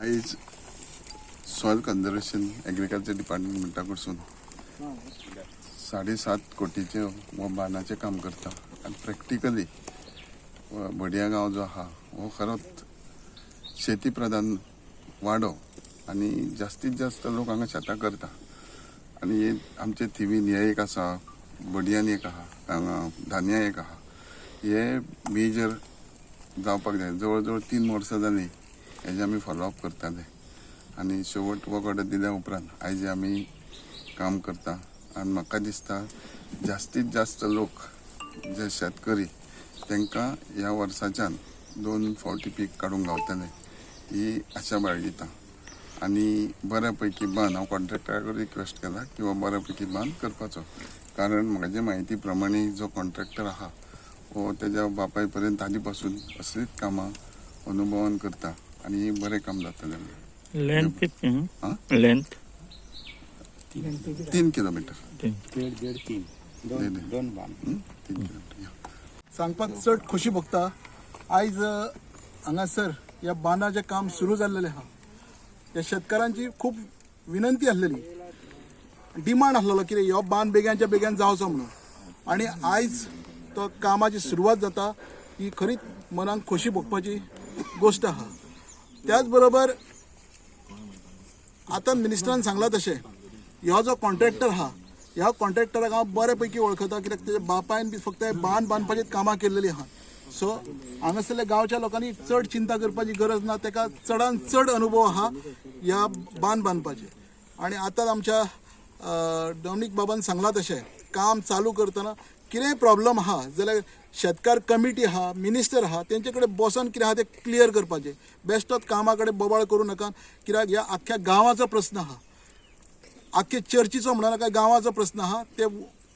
आयज soil conservation agriculture डिपार्टमेंटा कडसून 7.5 कोटीचे हो बांदाचें काम करता आनी प्रॅक्टिकली बडिया गांव जो आहा हो खरोच शेती प्रधान वाडो आनी जास्तीत जास्त लोक हांगा शेतां करता आनी आमचे थिवीन हे एक आसा बडियान एक आहा हांगा धान्या एक आहा हे मेजर जावपाक जाय जवळ जवळ 3 वर्सां जालीं हेजे आमी फॉलोअप करताले आनी शेवट वर्क ऑर्डर दिल्या उपरांत आयज आमी काम करता आनी म्हाका दिसता जास्तीत जास्त लोक जे शेतकरी तांकां ह्या वर्साच्यान 2 फावटी पीक काडूंक गावतले ही आशा बाळगिता आनी बऱ्या पैकी बांद हांव कॉन्ट्रॅक्टराक रिक्वेस्ट केला की हो बऱ्या पैकी बांद करपाचो कारण म्हाजे म्हायती प्रमाणे जो कॉन्ट्रॅक्टर आहा हो तेज्या बापाय पर्यंत आदी पासून असलीच कामां अनुभवान करता आनी बरें काम जातलें लेंथ लेंथ 3 किलोमीटर सांगपाक चड खोशी भोगता आयज हांगासर ह्या बांदाचें काम सुरू जाल्लेलें आहा त्या शेतकारांची खूब विनंती आसलेली डिमांड आसलेलो कितें हो बांद बेग्याच्या बेगीन जावचो म्हणून आनी आयज तो कामाची सुरवात जाता ही खरीच मनाक खोशी भोगपाची गोष्ट आहा त्याच बरोबर आतां मिनिस्टरान सांगला तशें ह्यो जो कॉन्ट्रॅक्टर आहा ह्या कॉन्ट्रॅक्टराक हांव बरे पैकी वळखता कित्याक तेज्या बापायन बी फक्त बांद बांदपाचीच कामां केल्लेली आहा सो हांगासरल्या गांवच्या लोकांनी चड चिंता करपाची गरज ना ताका चडान चड अनुभव आहा ह्या बांद बांदपाचे आनी आतां आमच्या डॉमिनिक बाबान सांगला तशें काम चालू करतना कितेंय प्रॉब्लम आहा जाल्यार शेतकार कमिटी आहा मिनिस्टर आहा तेंचे कडेन बसून कितें आहा तें क्लियर करपाचें बेश्टोच कामा कडेन बोबाळ करूं नाका कित्याक ह्या आख्ख्या गांवाचो प्रस्न आहा आख्खे चर्चीचो म्हणा नाका गांवाचो प्रस्न आहा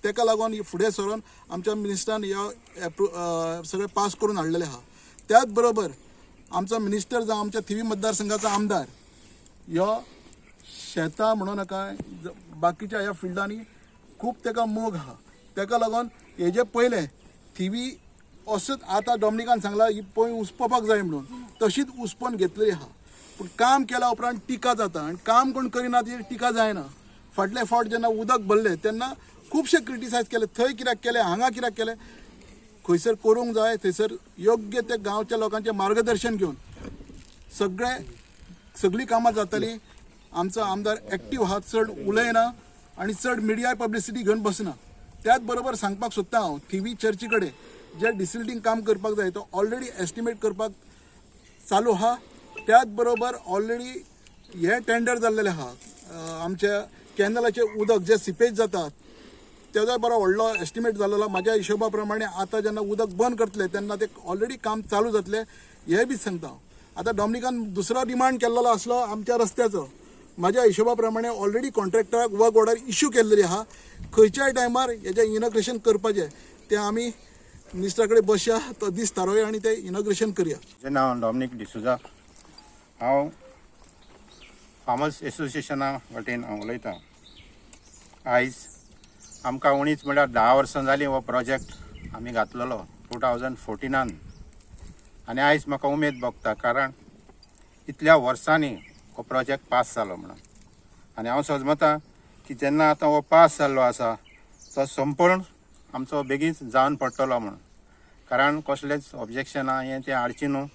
तेका लागून फुडें सरून आमच्या मिनिस्टरान ह्यो सगळें पास करून हाडलेलें आहा त्याच बरोबर आमचो मिनिस्टर जावं आमच्या थिवी मतदारसंघाचो आमदार ह्यो शेतां म्हणू नाका बाकीच्या ह्या फिल्डांनी खूब तेका मोग आहा तेका लागून हेजे पयलें थिवी असोच आतां डॉमिनिकान सांगला ही पळय उसपोवपाक जाय म्हणून तशीच उसपोवन घेतलेली आहा पूण काम केल्या उपरांत टिका जाता आनी काम कोण करिना ती टिका जायना फाटले फावट जेन्ना उदक भरलें तेन्ना खुबशे क्रिटिसायज केले थंय कित्याक केलें हांगा कित्याक केलें खंयसर करूंक जाय थंयसर योग्य ते गांवच्या लोकांचें मार्गदर्शन घेवन सगळीं कामां जातलीं आमचो आमदार एक्टीव आहा चड उलयना आनी चड मिडिया पब्लिसिटी घेवन बसना त्याच बरोबर सांगपाक सोदता हांव थिवी चर्ची कडेन जे डिसिल्टिंग काम करपाक जाय तो ऑलरेडी एस्टिमेट करपाक चालू आहा त्याच बरोबर ऑलरेडी हे टेंडर जाल्लेलें आहा आमच्या कॅनलाचें उदक जे सिपेज जाता तेजो बरो व्हडलो एस्टिमेट जाल्लो म्हाज्या हिशोबा प्रमाणे आतां जेन्ना उदक बंद करतले तेन्ना ते ऑलरेडी काम चालू जातलें हे बी सांगता हांव आतां डॉमिनिकान दुसरो डिमांड केल्लो आसलो आमच्या रस्त्याचो म्हाज्या हिशोबा प्रमाणे ऑलरेडी कॉन्ट्रॅक्टराक वर्क ऑर्डर इश्यू केल्लेली आहा खंयच्याय टायमार हेजें इनॉग्रेशन करपाचें तें आमी मिनिस्टरा कडेन बसया तो दीस थारोवया आनी तें इनॉग्रेशन करया. म्हजें नांव डॉमिनिक डिसुजा हांव फार्मर्स एसोसिएशना वटेन हांव उलयतां. आयज आमकां उणीच म्हळ्यार 10 वर्सां जालीं हो प्रोजेक्ट आमी घातलेलो 2014 आनी आयज म्हाका उमेद भोगता कारण इतल्या वर्सांनी हो प्रोजेक्ट पास जालो म्हणून आनी हांव समजता की जेन्ना आतां हो पास जाल्लो आसा तो संपूर्ण आमचो बेगीन जावन पडटलो म्हणून कारण कसलेंच ऑब्जेक्शनां हें तें हाडची न्हू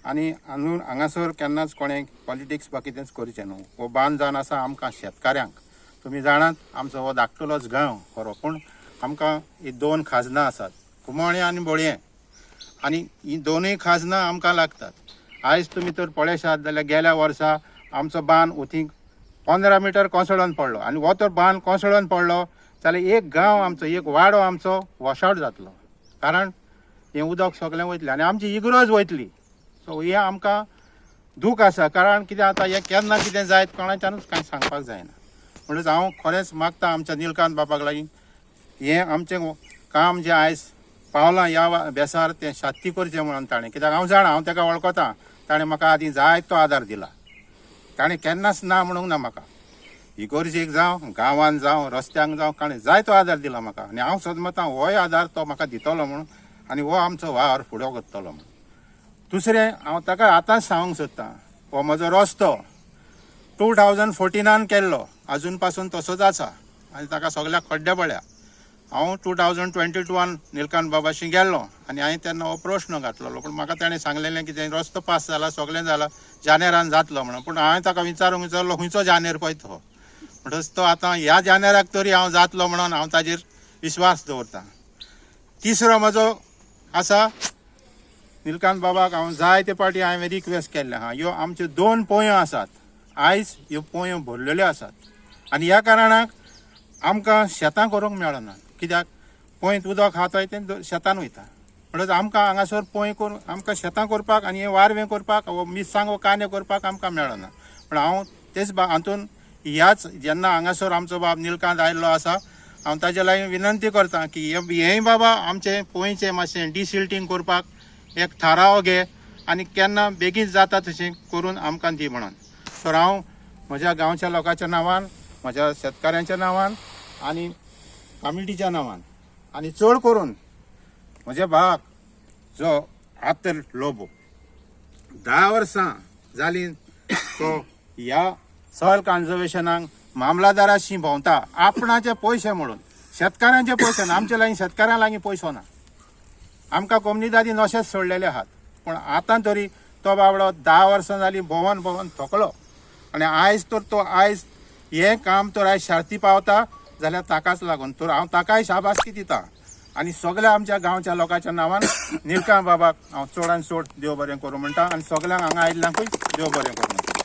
आनी आजून हांगासर केन्नाच कोणें पॉलिटिक्स वा कितेंच करचें न्हू. हो बांद जावन आसा आमकां शेतकाऱ्यांक. तुमी जाणात आमचो हो धाकटुलोच गांव खरो, पूण आमकां ही 2 खाजनां आसात, कुमाळें आनी बोळयें. आनी ही दोनूय खाजनां आमकां लागतात. आयज तुमी तर पळयशात जाल्यार गेल्या वर्सा आमचो बांद उतीक 15 मिटर कोसळून पडलो. आनी हो तर बांद कोसळून पडलो जाल्यार एक गांव आमचो, एक वाडो आमचो वॉशआवट जातलो. कारण हें उदक सगळें वयतलें आनी आमची इगरोज वयतली. सो हें आमकां दूख आसा. कारण कितें आतां हें केन्ना कितें जायत कोणाच्यानूच कांय सांगपाक जायना. म्हणून हांव खरेंच मागता आमच्या निलकांत बाबाक लागीं हें आमचें काम जें आयज पावलां ह्या बेसार तें शात्ती करचें म्हणून ताणें. कित्याक हांव जाणा, हांव ताका वळखता. ताणें म्हाका आदीं जायतो आदार दिला. ताणें केन्नाच ना म्हणूंक ना म्हाका. इगोर्जेक जावं, गांवांत जावं, रस्त्यांक जावं, ताणें जायतो आदार दिला म्हाका. आनी हांव सदमतां होय आदार तो म्हाका दितलो म्हणून आनी हो आमचो वावर फुडें व्हरतलो म्हणून. दुसरें हांव ताका आतांच सांगूंक सोदतां, हो म्हजो रस्तो 2014 केल्लो, अजून पासून तसोच आसा आनी ताका सगळ्याक खड्डे पडल्या. हांव 2022 निलकांत बाबाशी गेल्लो आनी हांवें तेन्ना हो प्रश्न घातलेलो, पूण म्हाका ताणें सांगलेलें की रस्तो पास जाला, सगळें जालां, जानेरान जातलो म्हणून. पूण हांवें ताका विचारलो खंयचो जानेर पळय तो. म्हणटच तो आतां ह्या जानेराक तरी हांव जातलो म्हणून हांव ताजेर विश्वास दवरतां. तिसरो म्हजो आसा निलकांत बाबाक हांव जायते फावटी हांवें रिक्वेस्ट केल्लें आहा. ह्यो आमच्यो 2 पोंयो आसात. आयज ह्यो पोंयो भरलेल्यो आसात आनी ह्या कारणाक आमकां शेतां करूंक मेळना. कित्याक पोंयत उदक आहा तें शेतान वयता. म्हणटच आमकां हांगासर पोंय करून आमकां शेतां करपाक आनी हे वारवें करपाक मिरसांगो कांदे करपाक आमकां मेळना. पूण हांव तेच हातून ह्याच जेन्ना हांगासर आमचो बाब निलकांत आयिल्लो आसा, हांव ताजे लागीं विनंती करतां की हेंय बाबा आमचें पोंयचें मातशें डिसिल्टींग करपाक एक थाराव घे आनी केन्ना बेगीन जाता तशें करून आमकां दी म्हणून. तर हांव म्हज्या गांवच्या लोकांच्या नांवान, म्हज्या शेतकाऱ्यांच्या नांवान आनी कमिटीच्या नांवान आनी चड करून म्हज्या भावाक जो आतर लोबो 10 वर्सां जालीं तो ह्या सॉयल कन्जर्वेशनाक मामलादाराशी भोंवता आपणाचे पयशे म्हणून. शेतकाऱ्यांचे पयशे ना, आमचे लागीं शेतकाऱ्यां लागीं पयसो ना. आमकां कोमनीदादी नशेच सोडलेले आहात. पूण आतां तरी तो बाबडो 10 वर्सां जालीं भोंवन थकलो आनी आयज तर तो आयज हें काम तर आयज शार्ती पावता जाल्यार ताकाच लागून. तर हांव ताकाय शाबासकी दितां आनी सगळ्या आमच्या गांवच्या लोकांच्या नांवान निलकांत बाबाक हांव चडांत चड देव बरें करूं म्हणटा आनी सगळ्यांक हांगा आयिल्ल्यांकूय देव बरें करूं म्हणटा.